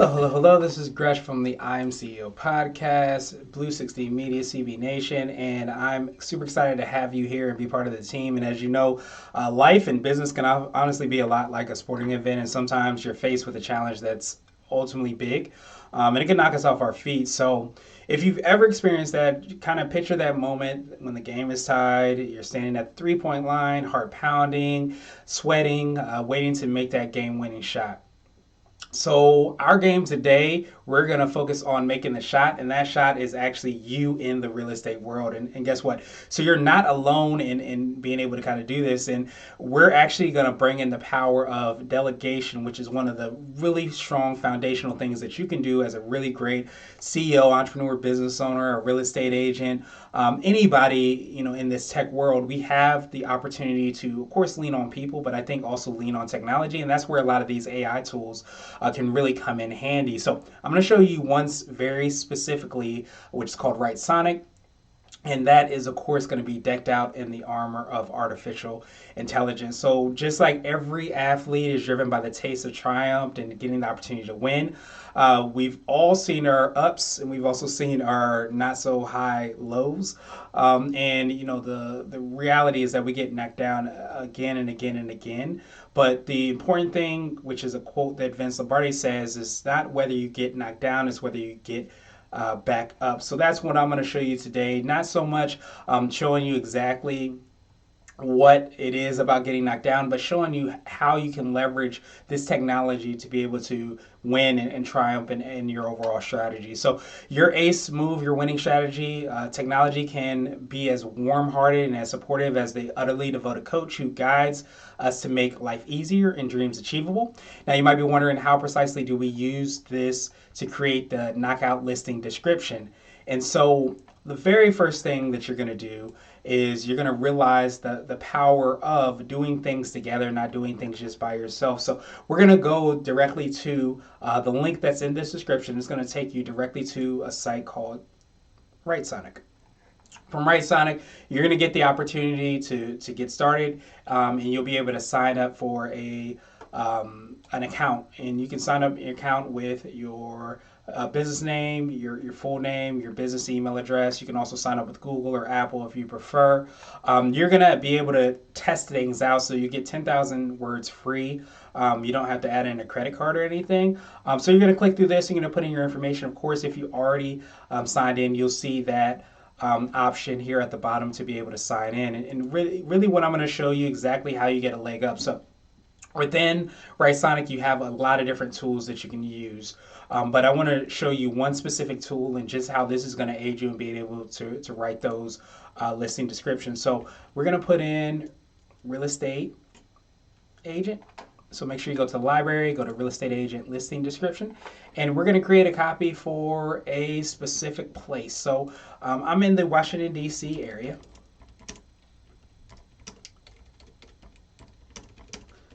Hello. This is Gresh from the I'm CEO podcast, Blue 16 Media, CB Nation, and I'm super excited to have you here and be part of the team. And as you know, life and business can honestly be a lot like a sporting event, and sometimes you're faced with a challenge that's ultimately big, and it can knock us off our feet. So, if you've ever experienced that, kind of picture that moment when the game is tied, you're standing at the 3 point line, heart pounding, sweating, waiting to make that game winning shot. So our game today, we're gonna focus on making the shot, and that shot is actually you in the real estate world. And guess what? So you're not alone in being able to kind of do this, and we're actually gonna bring in the power of delegation, which is one of the really strong foundational things that you can do as a really great CEO, entrepreneur, business owner, a real estate agent, anybody in this tech world. We have the opportunity to, of course, lean on people, but I think also lean on technology, and that's where a lot of these AI tools can really come in handy. So I'm going to show you one very specifically, which is called Writesonic. And that is, of course, going to be decked out in the armor of artificial intelligence. So, just like every athlete is driven by the taste of triumph and getting the opportunity to win, we've all seen our ups and we've also seen our not so high lows. And the reality is that we get knocked down again and again and again. But the important thing, which is a quote that Vince Lombardi says, is not whether you get knocked down, it's whether you get back up. So that's what I'm going to show you today. Not so much showing you exactly what it is about getting knocked down, but showing you how you can leverage this technology to be able to win and triumph in your overall strategy. So your ace move, your winning strategy, technology can be as warm-hearted and as supportive as the utterly devoted coach who guides us to make life easier and dreams achievable. Now you might be wondering, how precisely do we use this to create the knockout listing description? And so the very first thing that you're going to do is you're going to realize the power of doing things together, not doing things just by yourself. So we're going to go directly to the link that's in this description. It's going to take you directly to a site called Writesonic. From Writesonic, you're going to get the opportunity to get started, and you'll be able to sign up for an account. And you can sign up your account with your business name, your full name, your business email address. You can also sign up with Google or Apple if you prefer. You're going to be able to test things out, so you get 10,000 words free. You don't have to add in a credit card or anything. So you're going to click through this. You're going to put in your information. Of course, if you already signed in, you'll see that option here at the bottom to be able to sign in. And really what I'm going to show you exactly how you get a leg up. So within Writesonic, you have a lot of different tools that you can use. But I want to show you one specific tool and just how this is going to aid you in being able to write those listing descriptions. So we're going to put in real estate agent. So make sure you go to the library, go to real estate agent listing description, and we're going to create a copy for a specific place. So I'm in the Washington, D.C. area.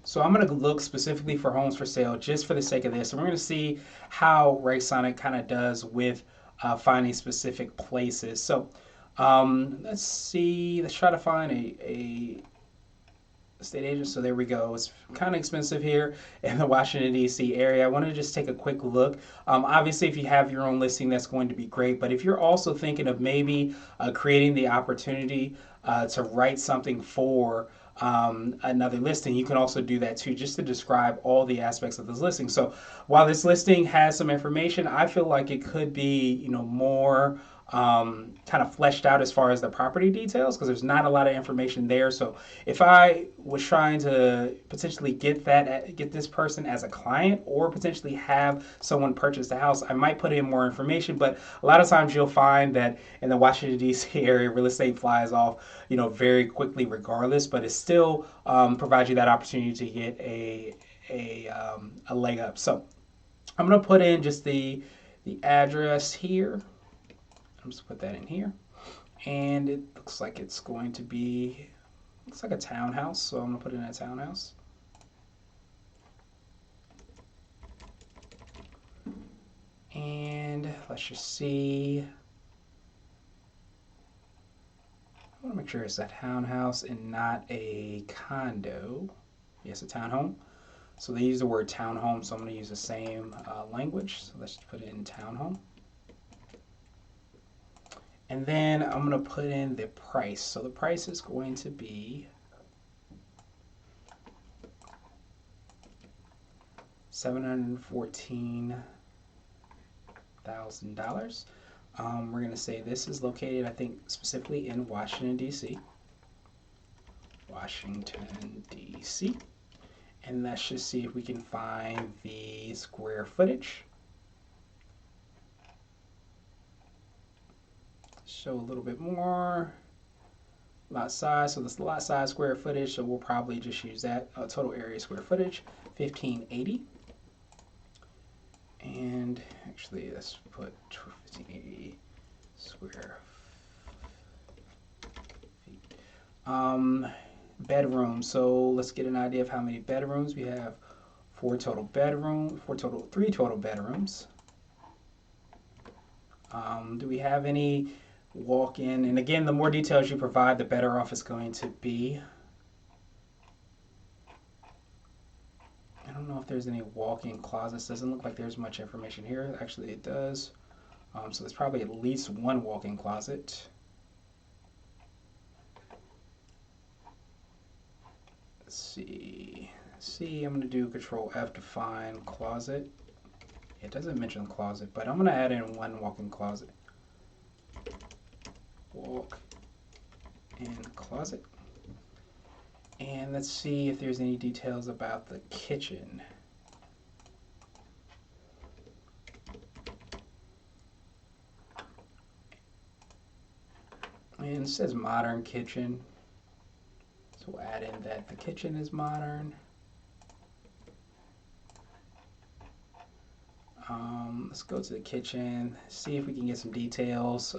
So I'm going to look specifically for homes for sale just for the sake of this. And we're going to see how Writesonic kind of does with finding specific places. So let's see. Let's try to find a estate agent. So there we go. It's kind of expensive here in the Washington, D.C. area. I want to just take a quick look. Obviously, if you have your own listing, that's going to be great. But if you're also thinking of maybe creating the opportunity to write something for another listing, you can also do that too, just to describe all the aspects of this listing. So while this listing has some information, I feel like it could be more kind of fleshed out as far as the property details, because there's not a lot of information there. So if I was trying to potentially get this person as a client, or potentially have someone purchase the house, I might put in more information. But a lot of times you'll find that in the Washington, D.C. area, real estate flies off very quickly regardless, but it still provides you that opportunity to get a leg up. So I'm going to put in just the address here. I'm just put that in here, and it looks like it's going to be, looks like a townhouse, so I'm going to put in a townhouse. And let's just see. I want to make sure it's a townhouse and not a condo. Yes, a townhome. So they use the word townhome, so I'm going to use the same language. So let's put it in townhome. And then I'm going to put in the price. So the price is going to be $714,000. We're going to say this is located, I think, specifically in Washington, D.C. Washington, D.C. And let's just see if we can find the square footage. Show a little bit more. Lot size, so this lot size square footage, so we'll probably just use that. Total area square footage, 1580. And actually, let's put 1580 square feet. Bedrooms, so let's get an idea of how many bedrooms. We have three total bedrooms. Do we have any walk-in? And again, the more details you provide, the better off it's going to be. I don't know if there's any walk-in closets. Doesn't look like there's much information here. Actually, it does. So there's probably at least one walk-in closet. Let's see. I'm going to do Control F to find closet. It doesn't mention closet, but I'm going to add in one walk-in closet. Walk-in closet. And let's see if there's any details about the kitchen. And it says modern kitchen. So we'll add in that the kitchen is modern. Let's go to the kitchen, see if we can get some details.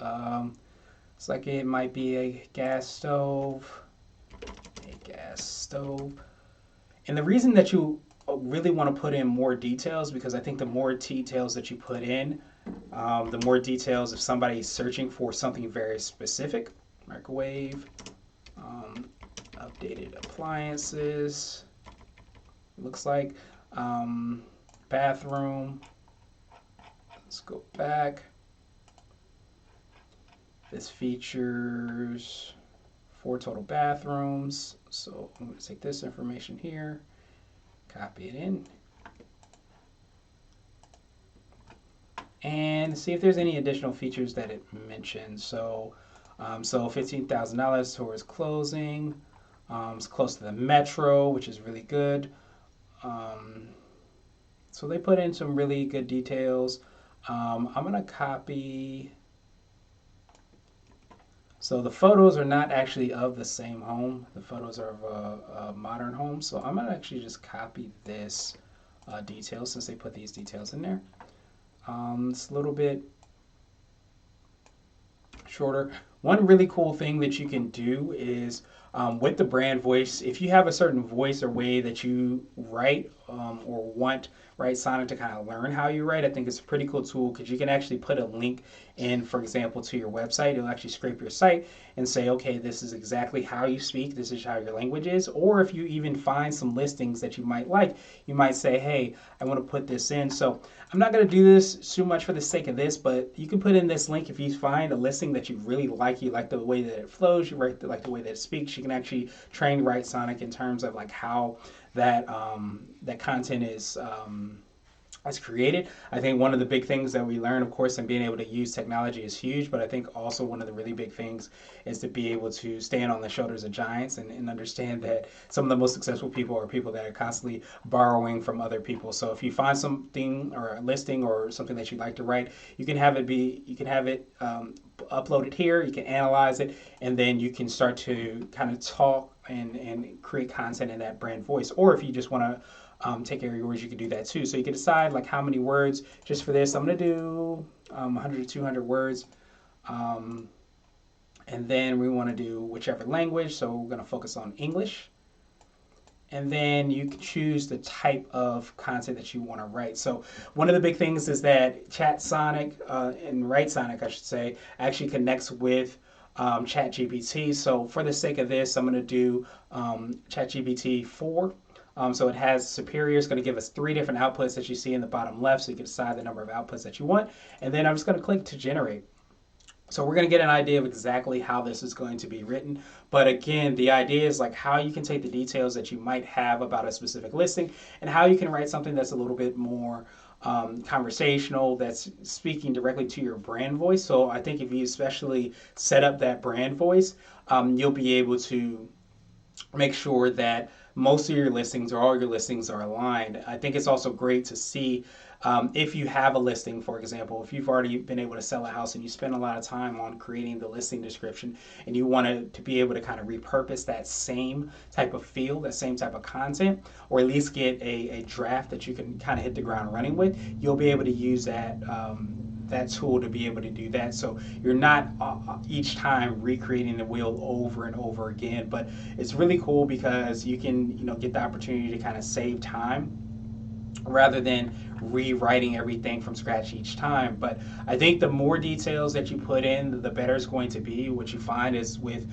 It's like it might be a gas stove. And the reason that you really want to put in more details, because I think the more details that you put in, the more details if somebody's searching for something very specific. Microwave, updated appliances, looks like bathroom. Let's go back. This features 4 total bathrooms. So I'm going to take this information here, copy it in, and see if there's any additional features that it mentions. So $15,000 towards closing. It's close to the metro, which is really good. So they put in some really good details. I'm going to copy. So the photos are not actually of the same home. The photos are of a modern home. So I'm going to actually just copy this detail since they put these details in there. It's a little bit shorter. One really cool thing that you can do is with the brand voice, if you have a certain voice or way that you write or want Writesonic to kind of learn how you write, I think it's a pretty cool tool because you can actually put a link in, for example, to your website. It'll actually scrape your site and say, okay, this is exactly how you speak. This is how your language is. Or if you even find some listings that you might like, you might say, hey, I want to put this in. So I'm not going to do this too much for the sake of this, but you can put in this link if you find a listing that you really like. You like the way that it flows. You like the way that it speaks. You can actually train Writesonic in terms of like how that that content is created. I think one of the big things that we learn, of course, in being able to use technology is huge, but I think also one of the really big things is to be able to stand on the shoulders of giants and understand that some of the most successful people are people that are constantly borrowing from other people. So if you find something or a listing or something that you'd like to write, you can have it uploaded here, you can analyze it, and then you can start to kind of talk and create content in that brand voice. Or if you just want to take care of your words, you can do that too. So you can decide like how many words. Just for this, I'm going to do 100 to 200 words. And then we want to do whichever language. So we're going to focus on English. And then you can choose the type of content that you want to write. So one of the big things is that ChatSonic and Writesonic, I should say, actually connects with ChatGPT. So for the sake of this, I'm going to do ChatGPT 4. So it has superior. It's going to give us 3 different outputs that you see in the bottom left, so you can decide the number of outputs that you want. And then I'm just going to click to generate. So we're going to get an idea of exactly how this is going to be written. But again, the idea is like how you can take the details that you might have about a specific listing and how you can write something that's a little bit more conversational, that's speaking directly to your brand voice. So I think if you especially set up that brand voice, you'll be able to make sure that most of your listings or all your listings are aligned. I think it's also great to see if you have a listing, for example, if you've already been able to sell a house and you spend a lot of time on creating the listing description and you want to be able to kind of repurpose that same type of feel, that same type of content, or at least get a draft that you can kind of hit the ground running with, you'll be able to use that tool to be able to do that. So you're not each time recreating the wheel over and over again, but it's really cool because you can, get the opportunity to kind of save time rather than rewriting everything from scratch each time. But I think the more details that you put in, the better it's going to be. What you find is with,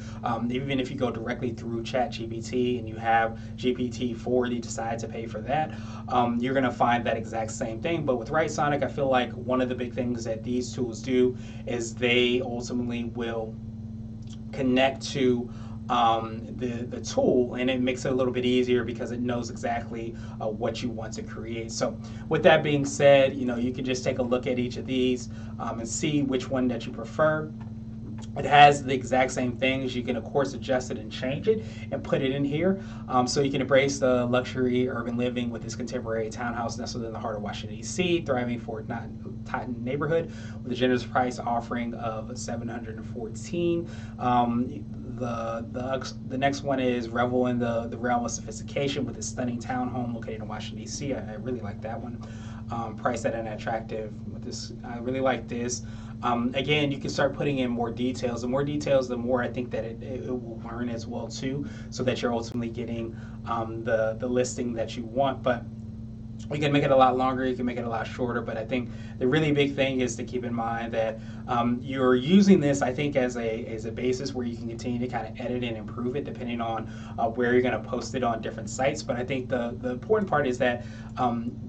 even if you go directly through ChatGPT and you have GPT-4, you decide to pay for that, you're going to find that exact same thing. But with Writesonic, I feel like one of the big things that these tools do is they ultimately will connect to the tool, and it makes it a little bit easier because it knows exactly what you want to create. So with that being said, you can just take a look at each of these and see which one that you prefer. It has the exact same things. You can, of course, adjust it and change it and put it in here. So you can embrace the luxury urban living with this contemporary townhouse nestled in the heart of Washington, D.C., thriving for Titan neighborhood with a generous price offering of $714. The next one is revel in the realm of sophistication with a stunning townhome located in Washington, D.C. I really like that one. Priced at an attractive with this. I really like this. Again, you can start putting in more details. The more details, the more I think that it will learn as well too, so that you're ultimately getting the listing that you want. But you can make it a lot longer, you can make it a lot shorter, but I think the really big thing is to keep in mind that you're using this, I think, as a basis where you can continue to kind of edit and improve it depending on where you're going to post it on different sites. But I think the important part is that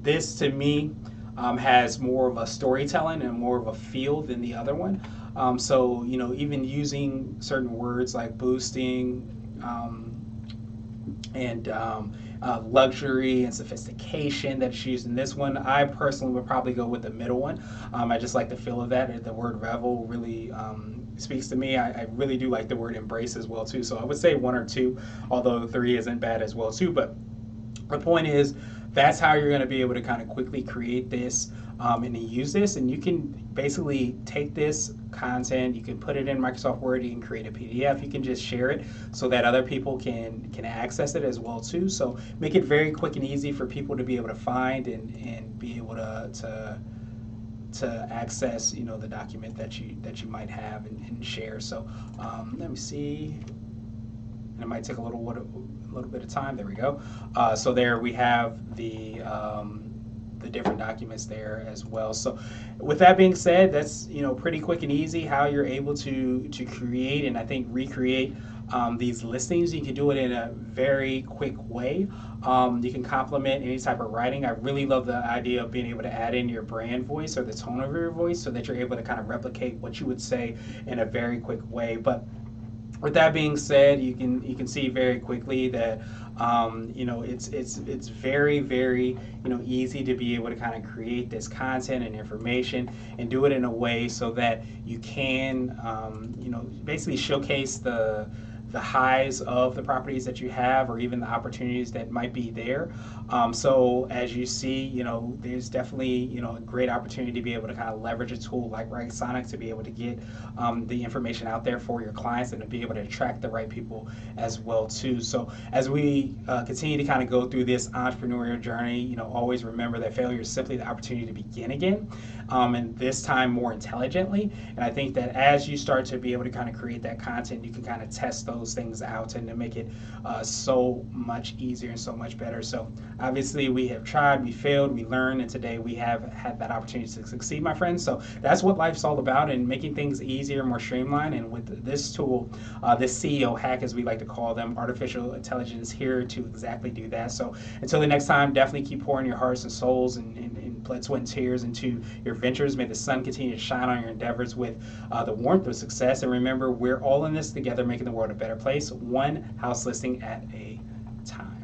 this, to me, has more of a storytelling and more of a feel than the other one. So, even using certain words like boosting and luxury and sophistication that's used in this one, I personally would probably go with the middle one. I just like the feel of that. The word revel really speaks to me. I really do like the word embrace as well too. So I would say 1 or 2, although 3 isn't bad as well too. But the point is, that's how you're going to be able to kind of quickly create this and use this. And you can basically take this content, you can put it in Microsoft Word, you can create a PDF, you can just share it so that other people can access it as well too. So make it very quick and easy for people to be able to find and be able to access, the document that you might have and share. So let me see. And it might take a little bit of time. There we go. So there we have the different documents there as well. So with that being said, that's pretty quick and easy how you're able to create and I think recreate these listings. You can do it in a very quick way. You can complement any type of writing. I really love the idea of being able to add in your brand voice or the tone of your voice so that you're able to kind of replicate what you would say in a very quick way. But with that being said, you can see very quickly that it's very, very easy to be able to kind of create this content and information and do it in a way so that you can basically showcase the highs of the properties that you have or even the opportunities that might be there. So as you see, there's definitely a great opportunity to be able to kind of leverage a tool like Writesonic to be able to get the information out there for your clients and to be able to attract the right people as well too. So as we continue to kind of go through this entrepreneurial journey, always remember that failure is simply the opportunity to begin again, and this time more intelligently. And I think that as you start to be able to kind of create that content, you can kind of test those those things out and to make it so much easier and so much better. So obviously we have tried, we failed, we learned, and today we have had that opportunity to succeed, my friends. So that's what life's all about, and making things easier, more streamlined. And with this tool, this CEO hack, as we like to call them, artificial intelligence here to exactly do that. So until the next time, definitely keep pouring your hearts and souls and blood, sweat, and tears into your ventures. May the sun continue to shine on your endeavors with the warmth of success. And remember, we're all in this together, making the world a better place, one house listing at a time.